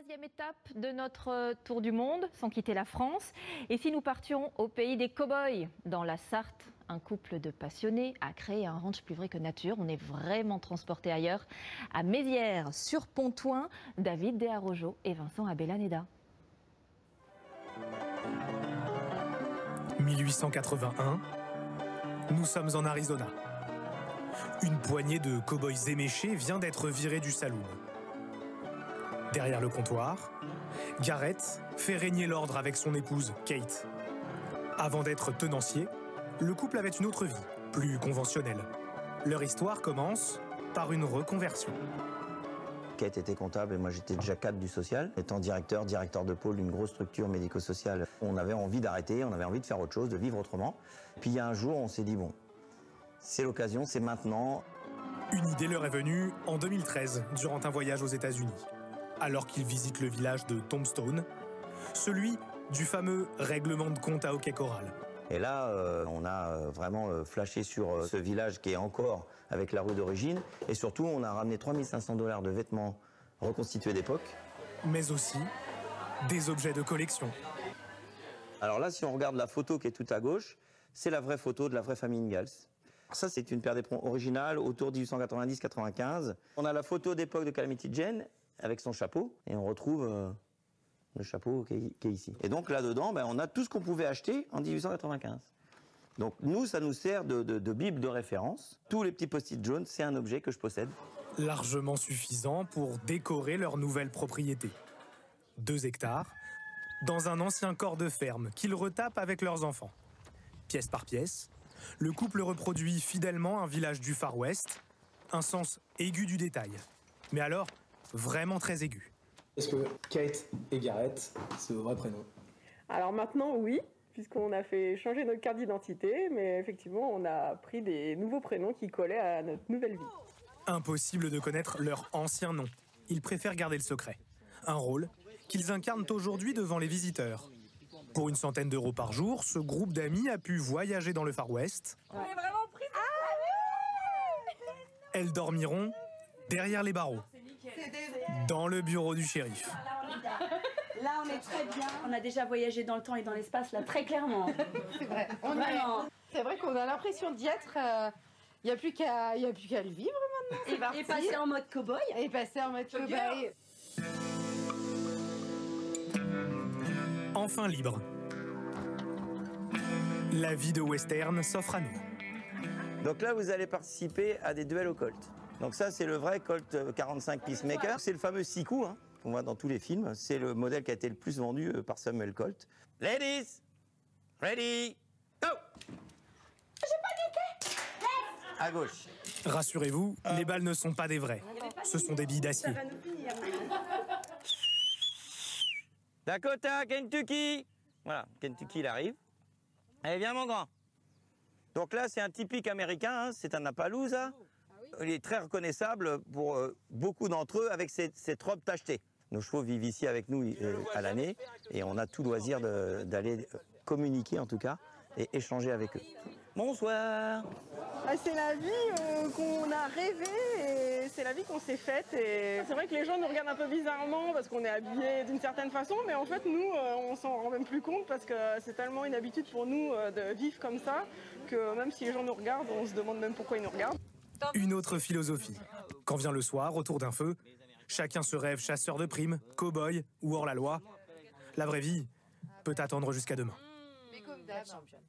Troisième étape de notre tour du monde, sans quitter la France. Et si nous partions au pays des cow-boys, dans la Sarthe, un couple de passionnés a créé un ranch plus vrai que nature. On est vraiment transporté ailleurs, à Mézières, sur Pontoin, David Desarrojo et Vincent Abellaneda. 1881, nous sommes en Arizona. Une poignée de cow-boys éméchés vient d'être virée du saloon. Derrière le comptoir, Garrett fait régner l'ordre avec son épouse, Kate. Avant d'être tenancier, le couple avait une autre vie, plus conventionnelle. Leur histoire commence par une reconversion. Kate était comptable et moi j'étais déjà cadre du social. Étant directeur de pôle d'une grosse structure médico-sociale, on avait envie d'arrêter, on avait envie de faire autre chose, de vivre autrement. Puis il y a un jour, on s'est dit bon, c'est l'occasion, c'est maintenant. Une idée leur est venue en 2013, durant un voyage aux États-Unis, alors qu'ils visitent le village de Tombstone, celui du fameux règlement de compte à Hockey Coral. Et là, on a vraiment flashé sur ce village qui est encore avec la rue d'origine. Et surtout, on a ramené 3 500 $ de vêtements reconstitués d'époque. Mais aussi des objets de collection. Alors là, si on regarde la photo qui est tout à gauche, c'est la vraie photo de la vraie famille Ingalls. Ça, c'est une paire d'éperons originale, autour de 1890-95. On a la photo d'époque de Calamity Jane, avec son chapeau, et on retrouve le chapeau qui est ici. Et donc là-dedans, on a tout ce qu'on pouvait acheter en 1895. Donc nous, ça nous sert de bible de référence. Tous les petits post-it jaunes, c'est un objet que je possède. Largement suffisant pour décorer leur nouvelle propriété. 2 hectares, dans un ancien corps de ferme qu'ils retapent avec leurs enfants. Pièce par pièce, le couple reproduit fidèlement un village du Far West, un sens aigu du détail. Mais alors, vraiment très aigu. Est-ce que Kate et Garrett, c'est vos vrais prénoms? Alors maintenant, oui, puisqu'on a fait changer notre carte d'identité, mais effectivement, on a pris des nouveaux prénoms qui collaient à notre nouvelle vie. Impossible de connaître leur ancien nom. Ils préfèrent garder le secret. Un rôle qu'ils incarnent aujourd'hui devant les visiteurs. Pour une centaine d'euros par jour, ce groupe d'amis a pu voyager dans le Far West. On est vraiment pris. Elles dormiront derrière les barreaux, dans le bureau du shérif. Là, on est très bien. On a déjà voyagé dans le temps et dans l'espace, là, très clairement. C'est vrai. C'est vrai qu'on a l'impression d'y être. Il n'y a plus qu'à le vivre maintenant. Et passer en mode cow-boy. Et passer en mode cow-boy. Enfin libre. La vie de western s'offre à nous. Donc là, vous allez participer à des duels au Colt. Donc ça, c'est le vrai Colt 45 Peacemaker. C'est le fameux 6 coups qu'on voit dans tous les films. C'est le modèle qui a été le plus vendu par Samuel Colt. Ladies, ready, go! J'ai paniqué. À gauche. Rassurez-vous, les balles ne sont pas des vraies. Ce sont des billes d'acier. Ça va nous finir. Dakota, Kentucky. Voilà, Kentucky, il arrive. Allez, viens, mon grand. Donc là, c'est un typique américain, c'est un Appaloosa. Il est très reconnaissable pour beaucoup d'entre eux avec cette robe tachetée. Nos chevaux vivent ici avec nous à l'année et on a tout loisir d'aller communiquer en tout cas et échanger avec eux. Bonsoir. C'est la vie qu'on a rêvée et c'est la vie qu'on s'est faite. Et c'est vrai que les gens nous regardent un peu bizarrement parce qu'on est habillés d'une certaine façon, mais en fait nous, on s'en rend même plus compte parce que c'est tellement une habitude pour nous de vivre comme ça que même si les gens nous regardent, on se demande même pourquoi ils nous regardent. Une autre philosophie. Quand vient le soir, autour d'un feu, chacun se rêve chasseur de primes, cow-boy ou hors-la-loi. La vraie vie peut attendre jusqu'à demain. Mais comme d'hab, championne.